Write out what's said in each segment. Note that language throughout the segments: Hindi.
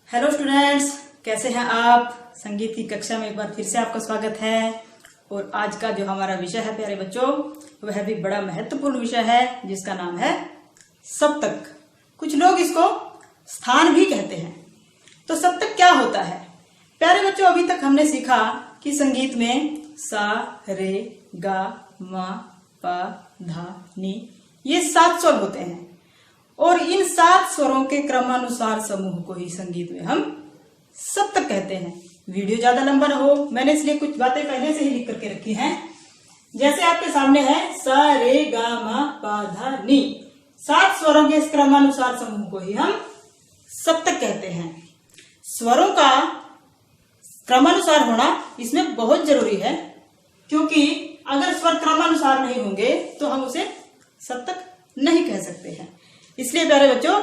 हेलो स्टूडेंट्स, कैसे हैं आप। संगीत की कक्षा में एक बार फिर से आपका स्वागत है। और आज का जो हमारा विषय है प्यारे बच्चों, वह भी बड़ा महत्वपूर्ण विषय है जिसका नाम है सप्तक। कुछ लोग इसको स्थान भी कहते हैं। तो सप्तक क्या होता है प्यारे बच्चों? अभी तक हमने सीखा कि संगीत में सा, रे, गा, मा, पा, धा, नी ये 7 स्वर होते हैं और इन 7 स्वरों के क्रमानुसार समूह को ही संगीत में हम सप्तक कहते हैं। वीडियो ज्यादा लंबा न हो, मैंने इसलिए कुछ बातें पहले से ही लिख करके रखी हैं। जैसे आपके सामने है सा, रे, गा, मा, पा, धा, नी, 7 स्वरों के इस क्रमानुसार समूह को ही हम सप्तक कहते हैं। स्वरों का क्रमानुसार होना इसमें बहुत जरूरी है, क्योंकि अगर स्वर क्रमानुसार नहीं होंगे तो हम उसे सप्तक नहीं कह सकते हैं। इसलिए प्यारे बच्चों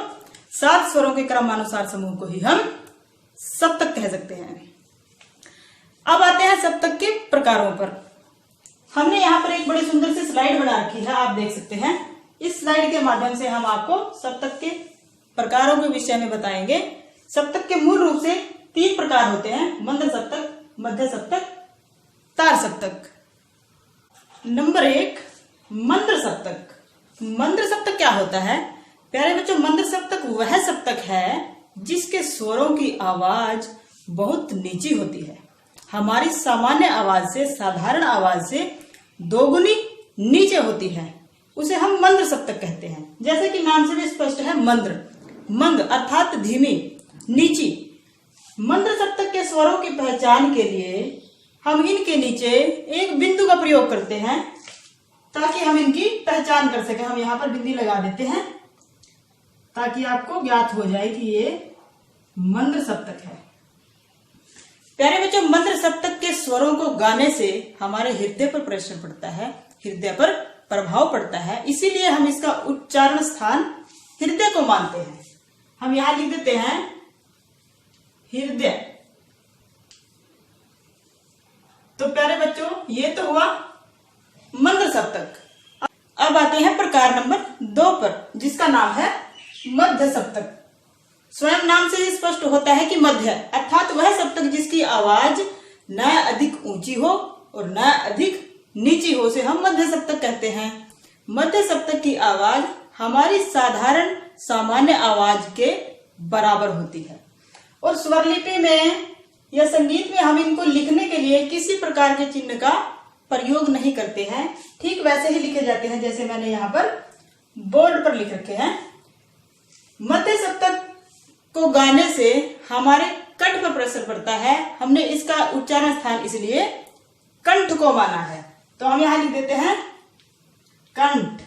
7 स्वरों के क्रमानुसार समूह को ही हम सप्तक कह सकते हैं। अब आते हैं सप्तक के प्रकारों पर। हमने यहाँ पर एक बड़ी सुंदर सी स्लाइड बना रखी है, आप देख सकते हैं। इस स्लाइड के माध्यम से हम आपको सप्तक के प्रकारों के विषय में बताएंगे। सप्तक के मूल रूप से 3 प्रकार होते हैं: मंद्र सप्तक, मध्य सप्तक, तार सप्तक। नंबर 1, मंद्र सप्तक। मंद्र सप्तक क्या होता है प्यारे बच्चों? मंद्र सप्तक वह सप्तक है जिसके स्वरों की आवाज बहुत नीची होती है। हमारी सामान्य आवाज से, साधारण आवाज से 2 गुनी नीचे होती है। उसे हम मंद्र सप्तक कहते हैं। जैसे कि नाम से भी स्पष्ट है, मंद्र, मंद अर्थात धीमी, नीची। मंद्र सप्तक के स्वरों की पहचान के लिए हम इनके नीचे एक बिंदु का प्रयोग करते हैं ताकि हम इनकी पहचान कर सके। हम यहाँ पर बिंदी लगा देते हैं ताकि आपको ज्ञात हो जाए कि ये मंद्र सप्तक है। प्यारे बच्चों, मंद्र सप्तक के स्वरों को गाने से हमारे हृदय पर प्रेशर पड़ता है, हृदय पर प्रभाव पड़ता है। इसीलिए हम इसका उच्चारण स्थान हृदय को मानते हैं। हम यहां लिख देते हैं हृदय। तो प्यारे बच्चों, ये तो हुआ मंद्र सप्तक। अब आते हैं प्रकार नंबर 2 पर, जिसका नाम है मध्य सप्तक। स्वयं नाम से स्पष्ट होता है कि मध्य अर्थात वह सप्तक जिसकी आवाज न अधिक ऊंची हो और न अधिक नीची हो, से हम मध्य सप्तक कहते हैं। मध्य सप्तक की आवाज हमारी साधारण सामान्य आवाज के बराबर होती है और स्वरलिपि में या संगीत में हम इनको लिखने के लिए किसी प्रकार के चिन्ह का प्रयोग नहीं करते हैं। ठीक वैसे ही लिखे जाते हैं जैसे मैंने यहाँ पर बोर्ड पर लिख रखे हैं। मध्य सप्तक को गाने से हमारे कंठ पर प्रेशर पड़ता है। हमने इसका उच्चारण स्थान इसलिए कंठ को माना है। तो हम यहां लिख देते हैं कंठ।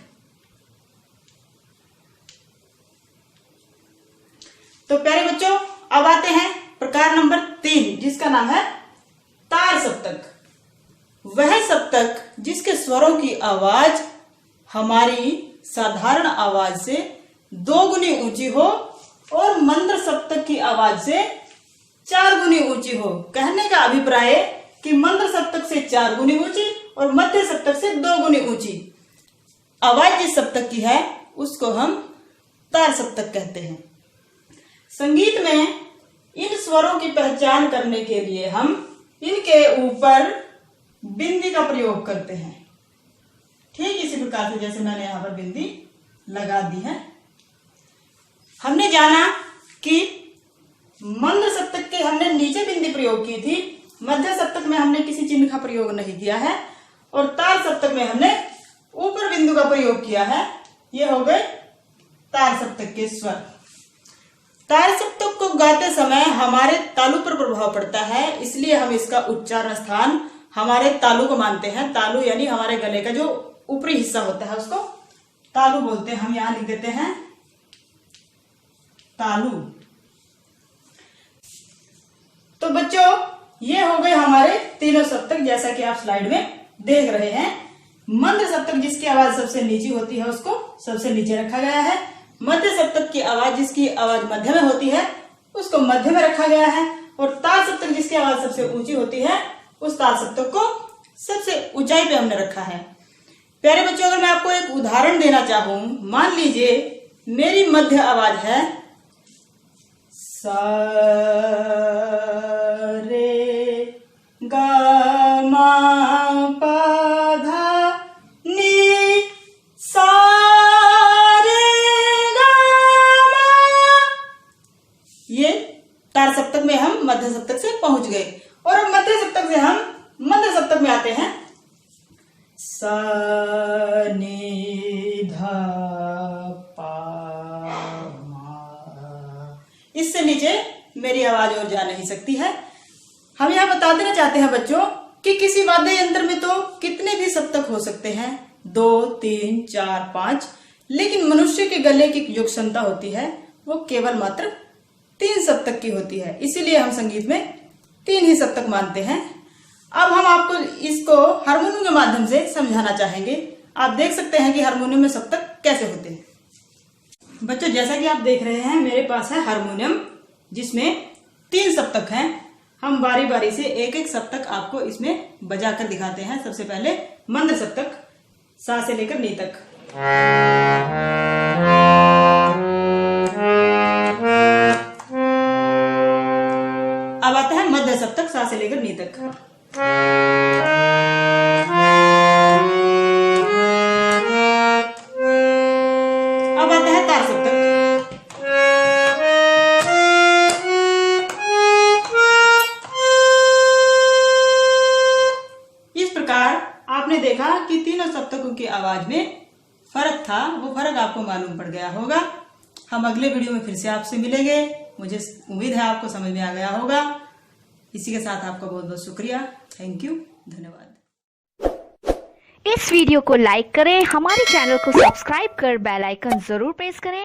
तो प्यारे बच्चों, अब आते हैं प्रकार नंबर 3, जिसका नाम है तार सप्तक। वह सप्तक जिसके स्वरों की आवाज हमारी साधारण आवाज से 2 गुनी ऊंची हो और मंद्र सप्तक की आवाज से 4 गुनी ऊंची हो। कहने का अभिप्राय कि मंद्र सप्तक से 4 गुनी ऊंची और मध्य सप्तक से 2 गुनी ऊंची आवाज जिस सप्तक की है उसको हम तार सप्तक कहते हैं। संगीत में इन स्वरों की पहचान करने के लिए हम इनके ऊपर बिंदी का प्रयोग करते हैं। ठीक इसी प्रकार से जैसे मैंने यहां पर बिंदी लगा दी है। हमने जाना कि मंद्र सप्तक के हमने नीचे बिंदी प्रयोग की थी, मध्य सप्तक में हमने किसी चिन्ह का प्रयोग नहीं किया है और तार सप्तक में हमने ऊपर बिंदु का प्रयोग किया है। ये हो गए तार सप्तक के स्वर। तार सप्तक को गाते समय हमारे तालु पर प्रभाव पड़ता है, इसलिए हम इसका उच्चारण स्थान हमारे तालु को मानते हैं। तालु यानी हमारे गले का जो ऊपरी हिस्सा होता है उसको तालु बोलते हैं। हम यहां लिख देते हैं तालु। तो बच्चों, ये हो गए हमारे तीनों सप्तक, जैसा कि आप स्लाइड में देख रहे हैं। मंद्र सप्तक जिसकी आवाज सबसे नीची होती है उसको सबसे नीचे रखा गया है। मध्य सप्तक की आवाज जिसकी आवाज मध्य में होती है उसको मध्य में रखा गया है और तार सप्तक जिसकी आवाज सबसे ऊंची होती है उस तार सप्तक को सबसे ऊंचाई पे हमने रखा है। प्यारे बच्चों, अगर मैं आपको एक उदाहरण देना चाहूं, मान लीजिए मेरी मध्य आवाज है सा रे गा मा पा धा नी सा रे गा मा। ये तार सप्तक में हम मध्य सप्तक से पहुंच गए और अब मध्य सप्तक से हम मध्य सप्तक में आते हैं। सा नी धा पा मा। इससे नीचे मेरी आवाज और जा नहीं सकती है। हम यहाँ बता देना चाहते हैं बच्चों कि किसी वाद्य यंत्र में तो कितने भी सप्तक हो सकते हैं, 2, 3, 4, 5, लेकिन मनुष्य के गले की जो क्षमता होती है वो केवल मात्र 3 सप्तक की होती है। इसीलिए हम संगीत में 3 ही सप्तक मानते हैं। अब हम आपको इसको हारमोनियम के माध्यम से समझाना चाहेंगे। आप देख सकते हैं कि हारमोनियम में सप्तक कैसे होते हैं। बच्चों जैसा कि आप देख रहे हैं मेरे पास है हारमोनियम जिसमें 3 सप्तक हैं। हम बारी बारी से एक एक सप्तक आपको इसमें बजाकर दिखाते हैं। सबसे पहले मंद सप्तक सा से लेकर नी तक। अब आता है मध्य सप्तक सा से लेकर नी तक। अब आता है तार सप्तक। इस प्रकार आपने देखा कि तीनों सप्तकों की आवाज में फर्क था, वो फर्क आपको मालूम पड़ गया होगा। हम अगले वीडियो में फिर से आपसे मिलेंगे। मुझे उम्मीद है आपको समझ में आ गया होगा। इसी के साथ आपका बहुत बहुत शुक्रिया। थैंक यू, धन्यवाद। इस वीडियो को लाइक करें, हमारे चैनल को सब्सक्राइब कर बेल आइकन जरूर प्रेस करें।